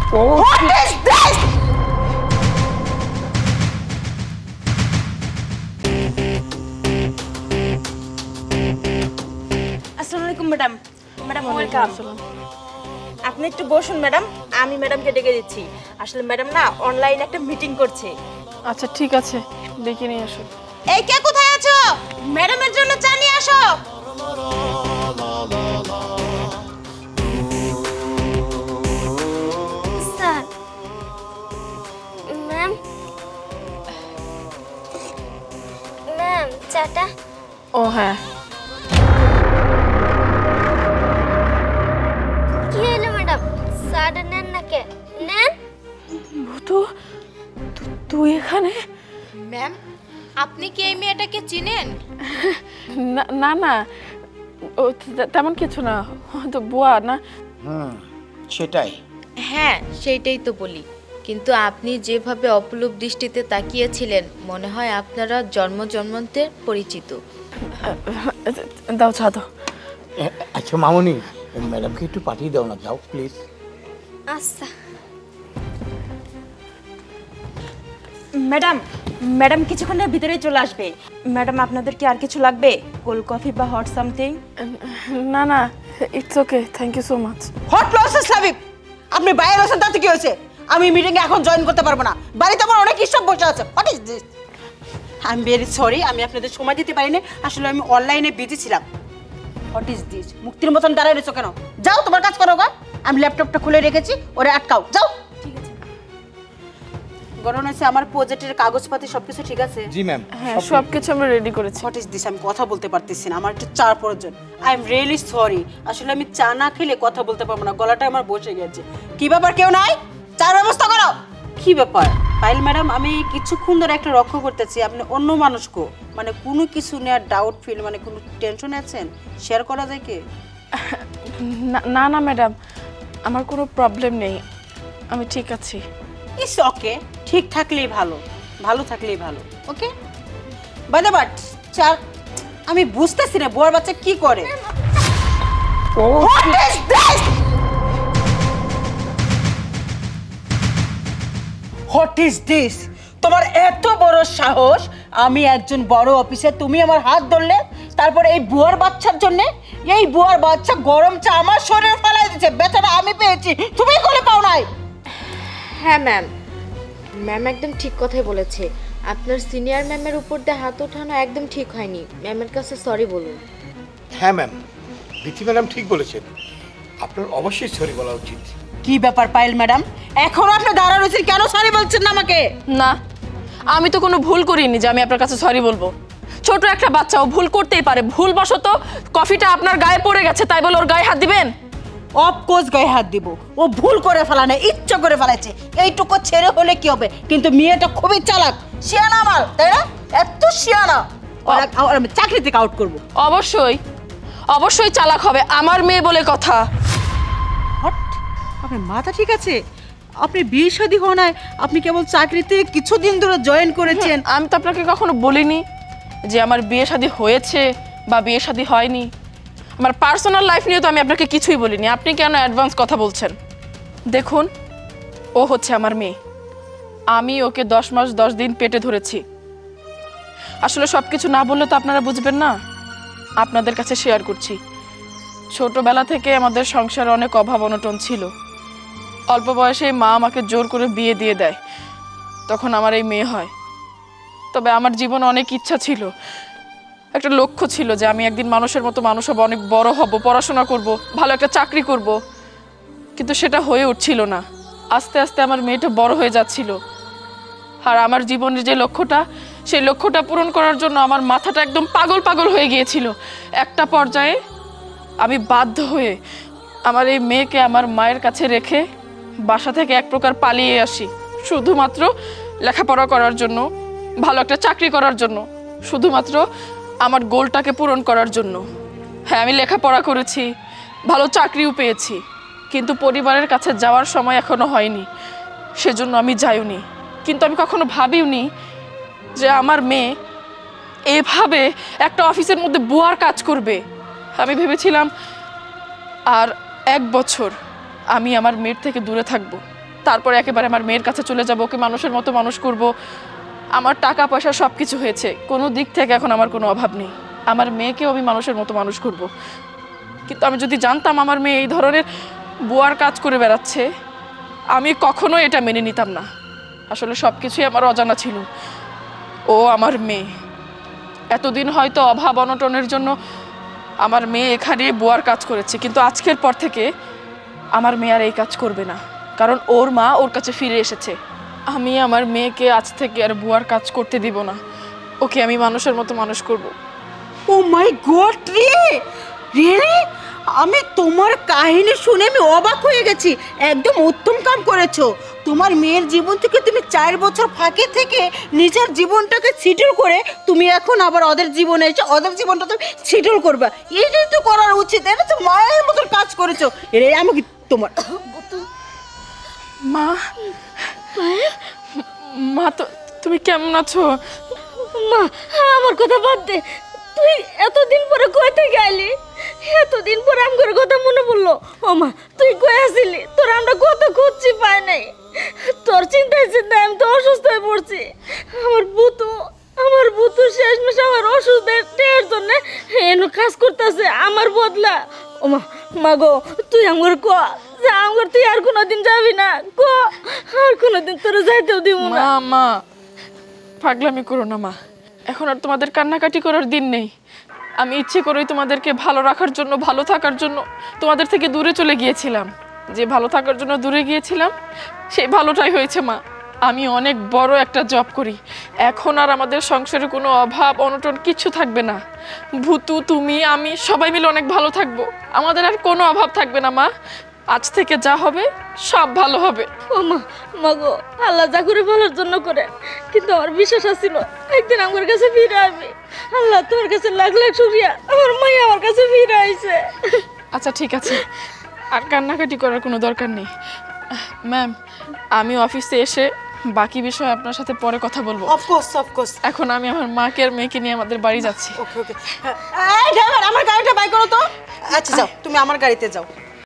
What is this? আসসালামু আলাইকুম madam. Madam welcome. আপনি একটু বসুন ম্যাডাম, আমি ম্যাডামকে ডেকে দিচ্ছি। আসলে ম্যাডাম না অনলাইনে একটা মিটিং করছে। আচ্ছা ঠিক আছে, ডেকে নিয়ে আসো। এই কে কোথায় আছো? ম্যাডামের জন্য চা নিয়ে আসো। স্যার, ম্যাম, ম্যাম চাটা। ও হ্যাঁ, কি হলো ম্যাডাম? চাটা নেন না কে? নেন। ভূতু, তুই এখানে? ম্যাম, আপনি কি এই মেয়েটাকে চিনেন? না না, ও তেমন কিছু না, তো বুয়া না। সেটাই। হ্যাঁ, সেইটাই তো বলি। কিন্তু আপনি যেভাবে অপলক দৃষ্টিতে তাকিয়েছিলেন, মনে হয় আপনারা জন্ম জন্মান্তের পরিচিত। দাও চা দাও। আচ্ছা মামুনি, ম্যাডামকে একটু পাঠিয়ে দাও না, যাও প্লিজ। আচ্ছা। ম্যাডাম, ম্যাডাম কিছুক্ষণের ভিতরেই চলে আসবে। ম্যাডাম আপনাদের কি আর কিছু লাগবে? কোল্ড কফি বা হট সামথিং? না না, it's okay, thank you so much. হট লসেস লাভিক, আপনি বাইরে আছেন তাতে কি হয়েছে? আমি মিটিংয়ে এখন জয়েন করতে পারবো না, বাড়িতে আমার অনেক স্টাফ বসে আছে। What is this? I am very sorry, আমি আপনাদের সময় দিতে পারিনি, আসলে আমি অনলাইনে বিজি ছিলাম। What is this? মুক্তির মতন দাঁড়ায় রয়েছো কেন? যাও তোমার কাজ করো গা, আমি ল্যাপটপটা খুলে রেখেছি, ওরে আটকাও, যাও। ঠিক আছে গরম আছে, আমার প্রজেক্টের কাগজপাতি সবকিছু ঠিক আছে? জি ম্যাম, হ্যাঁ সবকিছু আমরা রেডি করেছি। What is this? আমি কথা বলতে পারতেছি না, আমার একটু চা প্রয়োজন। আই এম রিয়েলি সরি, আসলে আমি চা না খেলে কথা বলতে পারবো না, গলাটা আমার বসে গেছে। কি ব্যাপার, কেউ নাই? চার ব্যবস্থা করো। কি ব্যাপার পাইল ম্যাডাম, আমি কিছুক্ষণ ধরে একটা লক্ষ্য করতেছি, আপনি অন্য মানুষকে মানে কোনো কিছু নিয়ে ডাউট ফিল, মানে কোনো টেনশন আছেন, শেয়ার করা যায় কি? না না ম্যাডাম, আমার কোনো প্রবলেম নেই, আমি ঠিক আছি। ইটস ওকে, ঠিক থাকলেই ভালো, ভালো থাকলেই ভালো। ওকে বাদে বাট চার, আমি বুঝতেছি না বুয়ার বাচ্চা কি করে। What is this? What is this? তোমার এত বড় সাহস, আমি একজন বড় অফিসার, তুমি আমার হাত ধরলে, তারপর এই বুয়ার বাচ্চার জন্য? এই বুয়ার বাচ্চা গরম চা আমার শরীরে ফেলাই দিচ্ছে, বেচারা আমি পেয়েছি, তুমি করে পাও নাই। হ্যাঁ ম্যাম, ম্যাম একদম ঠিক কথাই বলেছে। আপনার সিনিয়র ম্যামের উপর দিয়ে হাত ওঠানো একদম ঠিক হয়নি। ম্যামের কাছে সরি বলুন। হ্যাঁ ম্যাম, বিথি ম্যাডাম ঠিক বলেছেন, আপনার অবশ্যই সরি বলা উচিত। কি ব্যাপার পাইল ম্যাডাম, এখন আপনি দাঁড়া রয়েছেন, কেন সরি বলছেন না আমাকে? না, আমি তো কোনো ভুল করিনি যে আমি আপনার কাছে সরি বলবো। ছোট একটা বাচ্চা, ও ভুল করতেই পারে, ভুলবশত কফিটা আপনার গায়ে পড়ে গেছে, তাই বলে ওর গায়ে হাত দিবেন? অফকোর্স গায়ে হাত দিব, ও ভুল করে ফেলা না, ইচ্ছা করে ফেলাচ্ছে। এইটুকু ছেড়ে হলে কি হবে, কিন্তু মেয়েটা খুবই চালাক, শিয়ানা আমার, তাই না? এত শিয়ানা, আমি চাকরি থেকে আউট করবো। অবশ্যই অবশ্যই চালাক হবে, আমার মেয়ে বলে কথা। হট, আপনার মাথা ঠিক আছে? আপনি বিয়ে শাদী হন নাই, আপনি কেবল চাকরিতে কিছুদিন ধরে জয়েন করেছেন। আমি তো আপনাকে কখনো বলিনি যে আমার বিয়ে শাদী হয়েছে বা বিয়ে শাদী হয়নি। আমার পার্সোনাল লাইফ নিয়ে তো আমি আপনাকে কিছুই বলিনি, আপনি কেন অ্যাডভান্স কথা বলছেন? দেখুন, ও হচ্ছে আমার মেয়ে, আমি ওকে 10 মাস 10 দিন পেটে ধরেছি। আসলে সব কিছু না বললে তো আপনারা বুঝবেন না, আপনাদের কাছে শেয়ার করছি। ছোটবেলা থেকে আমাদের সংসারে অনেক অভাব অনটন ছিল। অল্প বয়সে মা আমাকে জোর করে বিয়ে দিয়ে দেয়, তখন আমার এই মেয়ে হয়। তবে আমার জীবনে অনেক ইচ্ছা ছিল, একটা লক্ষ্য ছিল যে আমি একদিন মানুষের মতো মানুষ হব, অনেক বড় হব, পড়াশোনা করব, ভালো একটা চাকরি করব, কিন্তু সেটা হয়ে উঠছিল না। আস্তে আস্তে আমার মেয়েটা বড় হয়ে যাচ্ছিল, আর আমার জীবনের যে লক্ষ্যটা, সেই লক্ষ্যটা পূরণ করার জন্য আমার মাথাটা একদম পাগল পাগল হয়ে গিয়েছিল। একটা পর্যায়ে আমি বাধ্য হয়ে আমার এই মেয়েকে আমার মায়ের কাছে রেখে বাসা থেকে এক প্রকার পালিয়ে আসি, শুধুমাত্র লেখাপড়া করার জন্য, ভালো একটা চাকরি করার জন্য, শুধুমাত্র আমার গোলটাকে পূরণ করার জন্য। হ্যাঁ, আমি লেখাপড়া করেছি, ভালো চাকরিও পেয়েছি, কিন্তু পরিবারের কাছে যাওয়ার সময় এখনো হয়নি, সেজন্য আমি যাইওনি। কিন্তু আমি কখনো ভাবিওনি যে আমার মেয়ে এভাবে একটা অফিসের মধ্যে বুয়ার কাজ করবে। আমি ভেবেছিলাম আর 1 বছর আমি আমার মেয়ের থেকে দূরে থাকব, তারপরে একেবারে আমার মেয়ের কাছে চলে যাব, ওকে মানুষের মতো মানুষ করব। আমার টাকা পয়সা সব কিছু হয়েছে, কোনো দিক থেকে এখন আমার কোনো অভাব নেই। আমার মেয়েকেও আমি মানুষের মতো মানুষ করব। কিন্তু আমি যদি জানতাম আমার মেয়ে এই ধরনের বুয়ার কাজ করে বেড়াচ্ছে, আমি কখনোই এটা মেনে নিতাম না। আসলে সব কিছুই আমার অজানা ছিল। ও আমার মেয়ে, এতদিন হয়তো অভাব অনটনের জন্য আমার মেয়ে এখানে বুয়ার কাজ করেছে, কিন্তু আজকের পর থেকে আমার মেয়ে আর এই কাজ করবে না, কারণ ওর মা ওর কাছে ফিরে এসেছে। আমি আমার মেয়েকে আজ থেকে আর বুয়ার কাজ করতে দিব না, ওকে আমি মানুষের মতো মানুষ করব। ও মাই গড রে, রিয়েলি আমি তোমার কাহিনী শুনে আমি অবাক হয়ে গেছি। একদম উত্তম কাম করেছো। তোমার মেয়ের জীবন থেকে তুমি 4 বছর ফাঁকে থেকে নিজের জীবনটাকে সেটেল করে তুমি এখন আবার ওদের জীবনে এসে ওদের জীবনটা তুমি সেটেল করবে। এইটাই তো করার উচিত। এটা তো মায়ের মতো কাজ করেছো। এটাই আমাকে তোমার মা, মা তো তুমি কেমন আছো? মা, আমার কথা বাদ দে। তুই এতদিন পরে কই থেকে আইলি? এতদিন পরে আমার কথা মনে পড়লো। ও মা, তুই কই আসিলি? তোর আমরা কত খুঁজছি, পাই নাই। তোর চিন্তায় চিন্তায় আমি তো অসুস্থ হয়ে পড়ছি। আমার বুতু শেষমেশ আমার অসুস্থের জন্য এনে কাজ করতেছে আমার বদলা। ও মা, মা গো, তুই আমার ক যা, আমার তুই আর কোনোদিন যাবি না ক, আর কোনোদিন তোর যাইতেও দিব না। মা, মা পাগলামি করো না মা, এখন আর তোমাদের কান্নাকাটি করার দিন নেই। আমি ইচ্ছে করেই তোমাদেরকে ভালো রাখার জন্য, ভালো থাকার জন্য তোমাদের থেকে দূরে চলে গিয়েছিলাম। যে ভালো থাকার জন্য দূরে গিয়েছিলাম সেই ভালোটাই হয়েছে মা। আমি অনেক বড় একটা জব করি, এখন আর আমাদের সংসারে কোনো অভাব অনটন কিছু থাকবে না। ভূতু, তুমি, আমি সবাই মিলে অনেক ভালো থাকবো, আমাদের আর কোনো অভাব থাকবে না মা। আজ থেকে যা হবে সব ভালো হবে। ও মা, মা গো, আল্লাহ যা করে ভালোর জন্য করে, কিন্তু আমার বিশ্বাস ছিল একদিন আমার কাছে ফিরে আসবে। আল্লাহ তোমার কাছে লাখ লাখ শুকরিয়া, আমার মাই আমার কাছে ফিরে আইছে। আচ্ছা ঠিক আছে, আর কান্নাকাটি করার কোনো দরকার নেই। ম্যাম, আমি অফিসে এসে বাকি বিষয় আপনার সাথে পরে কথা বলবো। অফকোর্স। এখন আমি আমার মাকে আর মেয়েকে নিয়ে আমাদের বাড়ি যাচ্ছি। ওকে। এই ড্রাইভার, আমার গাড়িটা বাই করো তো। আচ্ছা যাও, তুমি আমার গাড়িতে যাও।